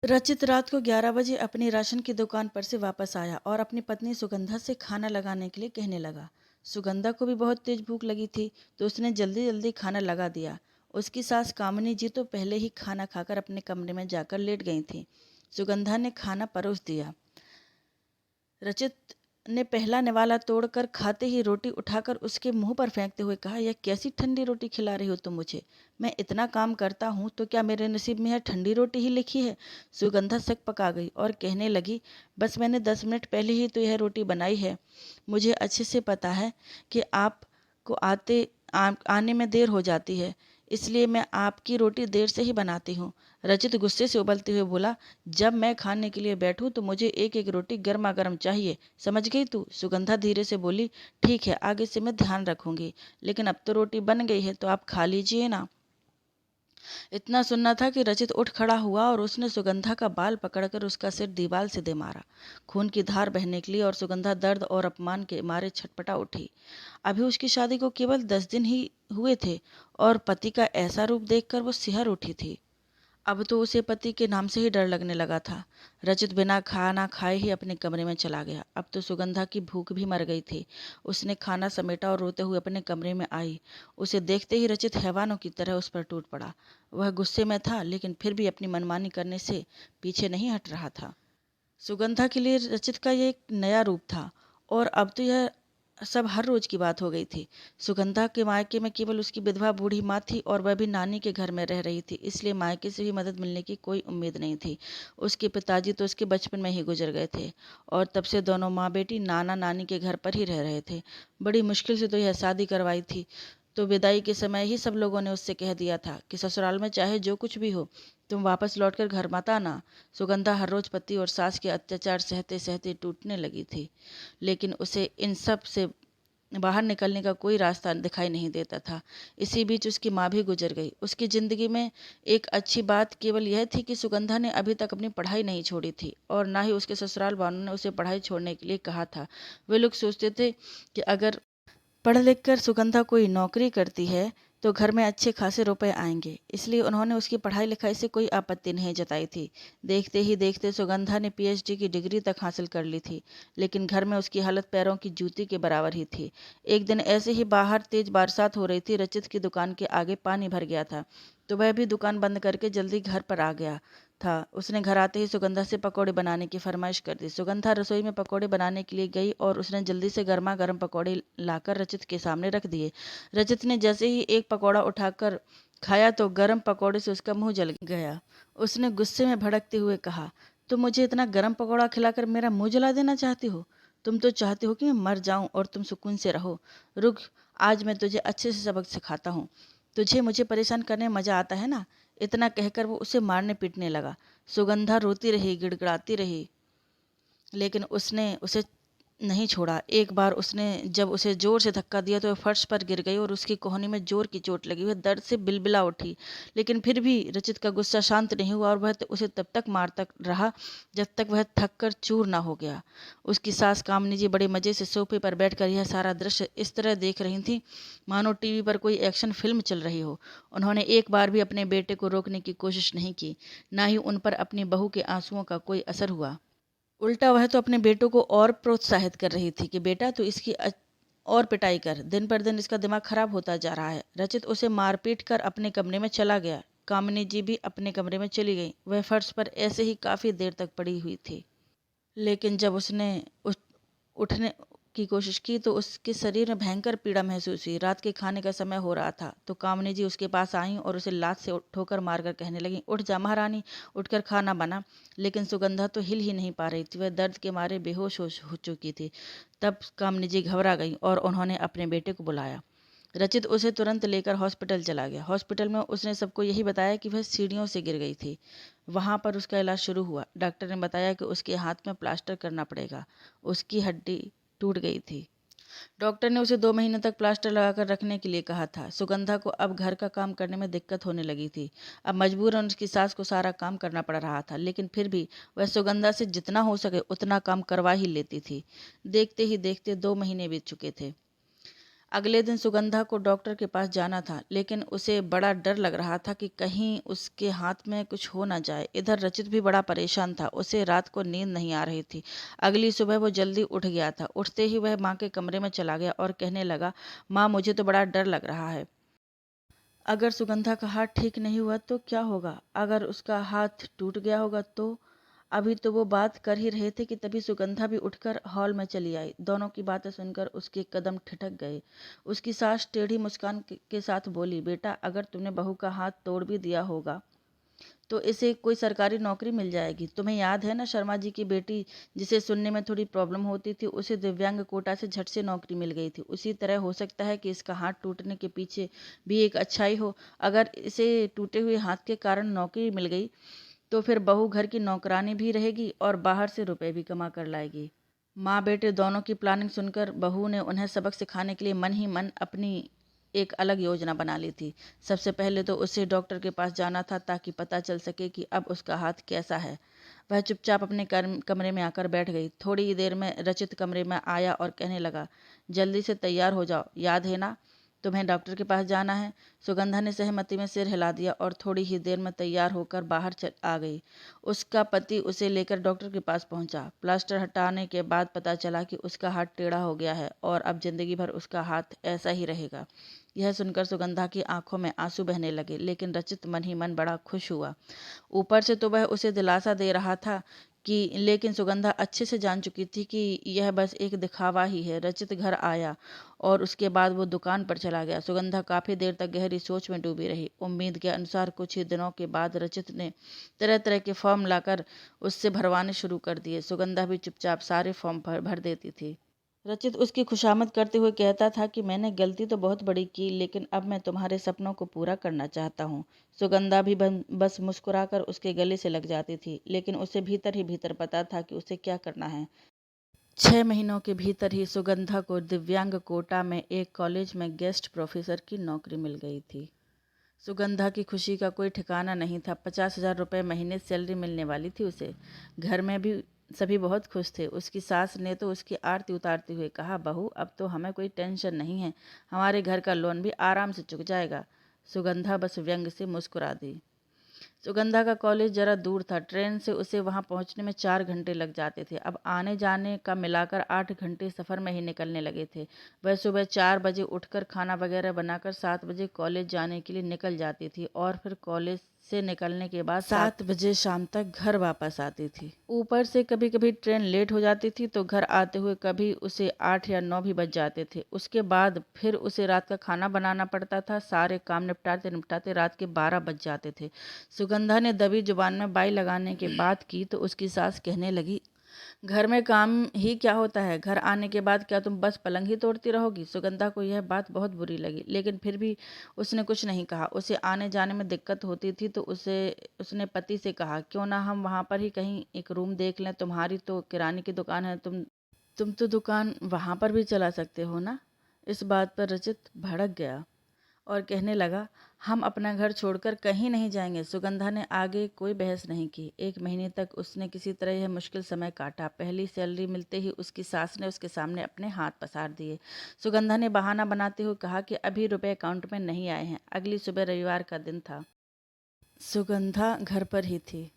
रचित रात को 11 बजे अपनी राशन की दुकान पर से वापस आया और अपनी पत्नी सुगंधा से खाना लगाने के लिए कहने लगा। सुगंधा को भी बहुत तेज भूख लगी थी, तो उसने जल्दी जल्दी खाना लगा दिया। उसकी सास कामिनी जी तो पहले ही खाना खाकर अपने कमरे में जाकर लेट गई थी। सुगंधा ने खाना परोस दिया। रचित ने पहला निवाला तोड़कर खाते ही रोटी उठाकर उसके मुंह पर फेंकते हुए कहा, यह कैसी ठंडी रोटी खिला रही हो तुम मुझे? मैं इतना काम करता हूँ तो क्या मेरे नसीब में यह ठंडी रोटी ही लिखी है? सुगंधा सक पका गई और कहने लगी, बस मैंने 10 मिनट पहले ही तो यह रोटी बनाई है। मुझे अच्छे से पता है कि आपको आने में देर हो जाती है, इसलिए मैं आपकी रोटी देर से ही बनाती हूँ। रचित गुस्से से उबलते हुए बोला, जब मैं खाने के लिए बैठूं तो मुझे एक एक रोटी गर्मा गर्म चाहिए, समझ गई तू? सुगंधा धीरे से बोली, ठीक है, आगे से मैं ध्यान रखूंगी, लेकिन अब तो रोटी बन गई है तो आप खा लीजिए ना। इतना सुनना था कि रचित उठ खड़ा हुआ और उसने सुगंधा का बाल पकड़कर उसका सिर दीवार से दे मारा। खून की धार बहने निकली और सुगंधा दर्द और अपमान के मारे छटपटा उठी। अभी उसकी शादी को केवल 10 दिन ही हुए थे और पति का ऐसा रूप देखकर वो सिहर उठी थी। अब तो उसे पति के नाम से ही डर लगने लगा था। रचित बिना खाना खाए ही अपने कमरे में चला गया। अब तो सुगंधा की भूख भी मर गई थी। उसने खाना समेटा और रोते हुए अपने कमरे में आई। उसे देखते ही रचित हैवानों की तरह उस पर टूट पड़ा। वह गुस्से में था, लेकिन फिर भी अपनी मनमानी करने से पीछे नहीं हट रहा था। सुगंधा के लिए रचित का ये एक नया रूप था और अब तो यह सब हर रोज की बात हो गई थी। सुगंधा के मायके में केवल उसकी विधवा बूढ़ी माँ थी और वह भी नानी के घर में रह रही थी, इसलिए मायके से भी मदद मिलने की कोई उम्मीद नहीं थी। उसके पिताजी तो उसके बचपन में ही गुजर गए थे और तब से दोनों माँ बेटी नाना नानी के घर पर ही रह रहे थे। बड़ी मुश्किल से तो यह शादी करवाई थी, तो विदाई के समय ही सब लोगों ने उससे कह दिया था कि ससुराल में चाहे जो कुछ भी हो, तुम वापस लौटकर घर मत आना। सुगंधा हर रोज पति और सास के अत्याचार सहते सहते टूटने लगी थी, लेकिन उसे इन सब से बाहर निकलने का कोई रास्ता दिखाई नहीं देता था। इसी बीच उसकी माँ भी गुजर गई। उसकी जिंदगी में एक अच्छी बात केवल यह थी कि सुगंधा ने अभी तक अपनी पढ़ाई नहीं छोड़ी थी और ना ही उसके ससुराल वालों ने उसे पढ़ाई छोड़ने के लिए कहा था। वे लोग सोचते थे कि अगर पढ़ लिख कर सुगंधा कोई नौकरी करती है तो घर में अच्छे खासे रुपए आएंगे, इसलिए उन्होंने उसकी पढ़ाई लिखाई से कोई आपत्ति नहीं जताई थी। देखते ही देखते सुगंधा ने पीएचडी की डिग्री तक हासिल कर ली थी, लेकिन घर में उसकी हालत पैरों की जूती के बराबर ही थी। एक दिन ऐसे ही बाहर तेज बरसात हो रही थी। रचित की दुकान के आगे पानी भर गया था, तो वह भी दुकान बंद करके जल्दी घर पर आ गया था। उसने घर आते ही सुगंधा से पकौड़े बनाने की फरमाइश कर दी। सुगंधा रसोई में पकौड़े बनाने के लिए गई और उसने जल्दी से गर्मा गर्म पकौड़े लाकर रचित के सामने रख दिए। रचित ने जैसे ही एक पकौड़ा उठाकर खाया तो गर्म पकौड़े से उसका मुंह जल गया। उसने गुस्से में भड़कते हुए कहा, तुम मुझे इतना गर्म पकौड़ा खिलाकर मेरा मुंह जला देना चाहती हो? तुम तो चाहती हो कि मैं मर जाऊं और तुम सुकून से रहो। रुक, आज मैं तुझे अच्छे से सबक सिखाता हूँ। तुझे मुझे परेशान करने में मजा आता है ना? इतना कहकर वो उसे मारने पीटने लगा। सुगंधा रोती रही, गिड़गिड़ाती रही, लेकिन उसने उसे नहीं छोड़ा। एक बार उसने जब उसे जोर से धक्का दिया तो वह फर्श पर गिर गई और उसकी कोहनी में जोर की चोट लगी। वह दर्द से बिलबिला उठी, लेकिन फिर भी रचित का गुस्सा शांत नहीं हुआ और वह उसे तब तक मारता रहा जब तक वह थक कर चूर ना हो गया। उसकी सास कामनी जी बड़े मजे से सोफे पर बैठकर यह सारा दृश्य इस तरह देख रही थी मानो टीवी पर कोई एक्शन फिल्म चल रही हो। उन्होंने एक बार भी अपने बेटे को रोकने की कोशिश नहीं की, ना ही उन पर अपनी बहू के आंसुओं का कोई असर हुआ। उल्टा वह तो अपने बेटों को और प्रोत्साहित कर रही थी कि बेटा तू इसकी और पिटाई कर, दिन पर दिन इसका दिमाग खराब होता जा रहा है। रचित उसे मारपीट कर अपने कमरे में चला गया। कामिनी जी भी अपने कमरे में चली गई। वह फर्श पर ऐसे ही काफी देर तक पड़ी हुई थी, लेकिन जब उसने उठने की कोशिश की तो उसके शरीर में भयंकर पीड़ा महसूस हुई। रात के खाने का समय हो रहा था तो कामिनी जी उसके पास आईं और उसे लात से ठोकर मारकर कहने लगी, उठ जा महारानी, उठकर खाना बना। लेकिन सुगंधा तो हिल ही नहीं पा रही थी। वह दर्द के मारे बेहोश हो चुकी थी। तब कामिनी जी घबरा गई और उन्होंने अपने बेटे को बुलाया। रचित उसे तुरंत लेकर हॉस्पिटल चला गया। हॉस्पिटल में उसने सबको यही बताया कि वह सीढ़ियों से गिर गई थी। वहां पर उसका इलाज शुरू हुआ। डॉक्टर ने बताया कि उसके हाथ में प्लास्टर करना पड़ेगा, उसकी हड्डी टूट गई थी। डॉक्टर ने उसे 2 महीने तक प्लास्टर लगाकर रखने के लिए कहा था। सुगंधा को अब घर का काम करने में दिक्कत होने लगी थी। अब मजबूरन उसकी सास को सारा काम करना पड़ रहा था, लेकिन फिर भी वह सुगंधा से जितना हो सके उतना काम करवा ही लेती थी। देखते ही देखते 2 महीने बीत चुके थे। अगले दिन सुगंधा को डॉक्टर के पास जाना था, लेकिन उसे बड़ा डर लग रहा था कि कहीं उसके हाथ में कुछ हो ना जाए। इधर रचित भी बड़ा परेशान था, उसे रात को नींद नहीं आ रही थी। अगली सुबह वो जल्दी उठ गया था। उठते ही वह माँ के कमरे में चला गया और कहने लगा, माँ मुझे तो बड़ा डर लग रहा है। अगर सुगंधा का हाथ ठीक नहीं हुआ तो क्या होगा? अगर उसका हाथ टूट गया होगा तो? अभी तो वो बात कर ही रहे थे कि तभी सुगंधा भी उठकर हॉल में चली आई। दोनों की बातें सुनकर उसके कदम ठिठक गए। उसकी सास टेढ़ी मुस्कान के साथ बोली, बेटा अगर तुमने बहू का हाथ तोड़ भी दिया होगा तो इसे कोई सरकारी नौकरी मिल जाएगी। तुम्हें याद है ना शर्मा जी की बेटी जिसे सुनने में थोड़ी प्रॉब्लम होती थी, उसे दिव्यांग कोटा से झट से नौकरी मिल गई थी। उसी तरह हो सकता है कि इसका हाथ टूटने के पीछे भी एक अच्छाई हो। अगर इसे टूटे हुए हाथ के कारण नौकरी मिल गई तो फिर बहू घर की नौकरानी भी रहेगी और बाहर से रुपए भी कमा कर लाएगी। माँ बेटे दोनों की प्लानिंग सुनकर बहू ने उन्हें सबक सिखाने के लिए मन ही मन अपनी एक अलग योजना बना ली थी। सबसे पहले तो उसे डॉक्टर के पास जाना था ताकि पता चल सके कि अब उसका हाथ कैसा है। वह चुपचाप अपने कमरे में आकर बैठ गई। थोड़ी ही देर में रचित कमरे में आया और कहने लगा, जल्दी से तैयार हो जाओ, याद है ना तुम्हें डॉक्टर के पास जाना है। सुगंधा ने सहमति में सिर हिला दिया और थोड़ी ही देर में तैयार होकर बाहर चल आ गई। उसका पति उसे लेकर डॉक्टर के पास पहुंचा। प्लास्टर हटाने के बाद पता चला कि उसका हाथ टेढ़ा हो गया है और अब जिंदगी भर उसका हाथ ऐसा ही रहेगा। यह सुनकर सुगंधा की आंखों में आंसू बहने लगे, लेकिन रचित मन ही मन बड़ा खुश हुआ। ऊपर से तो वह उसे दिलासा दे रहा था कि लेकिन सुगंधा अच्छे से जान चुकी थी कि यह बस एक दिखावा ही है। रचित घर आया और उसके बाद वो दुकान पर चला गया। सुगंधा काफी देर तक गहरी सोच में डूबी रही। उम्मीद के अनुसार कुछ ही दिनों के बाद रचित ने तरह तरह के फॉर्म लाकर उससे भरवाने शुरू कर दिए। सुगंधा भी चुपचाप सारे फॉर्म भर देती थी। रचित उसकी खुशामद करते हुए कहता था कि मैंने गलती तो बहुत बड़ी की, लेकिन अब मैं तुम्हारे सपनों को पूरा करना चाहता हूँ। सुगंधा भी बस मुस्कुराकर उसके गले से लग जाती थी, लेकिन उसे भीतर ही भीतर पता था कि उसे क्या करना है। 6 महीनों के भीतर ही सुगंधा को दिव्यांग कोटा में एक कॉलेज में गेस्ट प्रोफेसर की नौकरी मिल गई थी। सुगंधा की खुशी का कोई ठिकाना नहीं था। 50,000 रुपये महीने सैलरी मिलने वाली थी उसे। घर में भी सभी बहुत खुश थे। उसकी सास ने तो उसकी आरती उतारते हुए कहा, बहू अब तो हमें कोई टेंशन नहीं है, हमारे घर का लोन भी आराम से चुक जाएगा। सुगंधा बस व्यंग से मुस्कुरा दी। सुगंधा का कॉलेज जरा दूर था। ट्रेन से उसे वहां पहुंचने में 4 घंटे लग जाते थे। अब आने जाने का मिलाकर 8 घंटे सफर में ही निकलने लगे थे। वह सुबह 4 बजे उठकर खाना वगैरह बनाकर 7 बजे कॉलेज जाने के लिए निकल जाती थी और फिर कॉलेज से निकलने के बाद 7 बजे शाम तक घर वापस आती थी। ऊपर से कभी कभी ट्रेन लेट हो जाती थी तो घर आते हुए कभी उसे 8 या 9 भी बज जाते थे। उसके बाद फिर उसे रात का खाना बनाना पड़ता था। सारे काम निपटाते निपटाते रात के 12 बज जाते थे। सुगंधा ने दबी जुबान में बाई लगाने के बात की तो उसकी सास कहने लगी, घर में काम ही क्या होता है, घर आने के बाद क्या तुम बस पलंग ही तोड़ती रहोगी। सुगंधा को यह बात बहुत बुरी लगी, लेकिन फिर भी उसने कुछ नहीं कहा। उसे आने जाने में दिक्कत होती थी तो उसने पति से कहा, क्यों ना हम वहां पर ही कहीं एक रूम देख लें, तुम्हारी तो किराने की दुकान है, तुम तो दुकान वहां पर भी चला सकते हो ना। इस बात पर रचित भड़क गया और कहने लगा, हम अपना घर छोड़कर कहीं नहीं जाएंगे। सुगंधा ने आगे कोई बहस नहीं की। 1 महीने तक उसने किसी तरह यह मुश्किल समय काटा। पहली सैलरी मिलते ही उसकी सास ने उसके सामने अपने हाथ पसार दिए। सुगंधा ने बहाना बनाते हुए कहा कि अभी रुपए अकाउंट में नहीं आए हैं। अगली सुबह रविवार का दिन था। सुगंधा घर पर ही थी।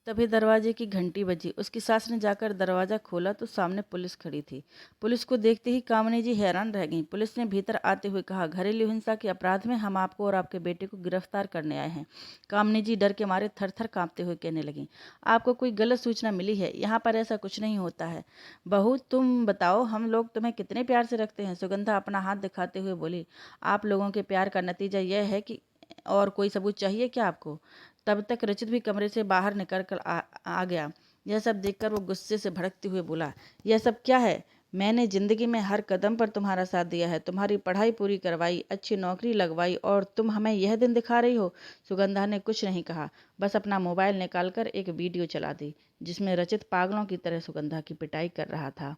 तभी दरवाजे की घंटी बजी। उसकी सास ने जाकर दरवाजा खोला तो सामने पुलिस खड़ी थी। पुलिस को देखते ही कामनी जी हैरान रह गईं। पुलिस ने भीतर आते हुए कहा, घरेलू हिंसा के अपराध में हम आपको और आपके बेटे को गिरफ्तार करने आए हैं। कामनी जी डर के मारे थर थर कांपते हुए कहने लगीं, आपको कोई गलत सूचना मिली है, यहाँ पर ऐसा कुछ नहीं होता है। बहू तुम बताओ, हम लोग तुम्हें कितने प्यार से रखते हैं। सुगंधा अपना हाथ दिखाते हुए बोली, आप लोगों के प्यार का नतीजा यह है कि और कोई सबूत चाहिए क्या आपको। तब तक रचित भी कमरे से बाहर निकल कर आ गया। यह सब देखकर वो गुस्से से भड़कते हुए बोला, यह सब क्या है। मैंने जिंदगी में हर कदम पर तुम्हारा साथ दिया है, तुम्हारी पढ़ाई पूरी करवाई, अच्छी नौकरी लगवाई और तुम हमें यह दिन दिखा रही हो। सुगंधा ने कुछ नहीं कहा, बस अपना मोबाइल निकालकर एक वीडियो चला दी जिसमें रचित पागलों की तरह सुगंधा की पिटाई कर रहा था।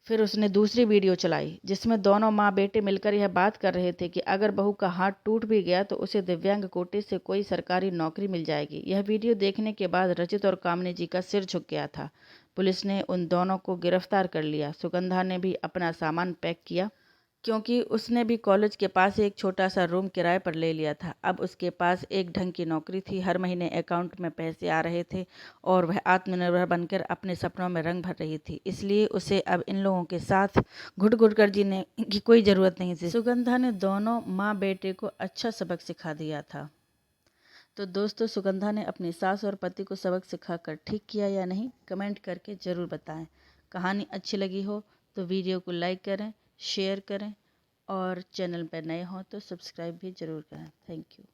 फिर उसने दूसरी वीडियो चलाई जिसमें दोनों माँ बेटे मिलकर यह बात कर रहे थे कि अगर बहू का हाथ टूट भी गया तो उसे दिव्यांग कोटे से कोई सरकारी नौकरी मिल जाएगी। यह वीडियो देखने के बाद रचित और कामनी जी का सिर झुक गया था। पुलिस ने उन दोनों को गिरफ्तार कर लिया। सुगंधा ने भी अपना सामान पैक किया क्योंकि उसने भी कॉलेज के पास एक छोटा सा रूम किराए पर ले लिया था। अब उसके पास एक ढंग की नौकरी थी, हर महीने अकाउंट में पैसे आ रहे थे और वह आत्मनिर्भर बनकर अपने सपनों में रंग भर रही थी। इसलिए उसे अब इन लोगों के साथ घुट-घुट कर जीने की कोई ज़रूरत नहीं थी। सुगंधा ने दोनों माँ बेटे को अच्छा सबक सिखा दिया था। तो दोस्तों, सुगंधा ने अपनी सास और पति को सबक सिखाकर ठीक किया या नहीं, कमेंट करके ज़रूर बताएं। कहानी अच्छी लगी हो तो वीडियो को लाइक करें, शेयर करें और चैनल पर नए हों तो सब्सक्राइब भी ज़रूर करें। Thank you.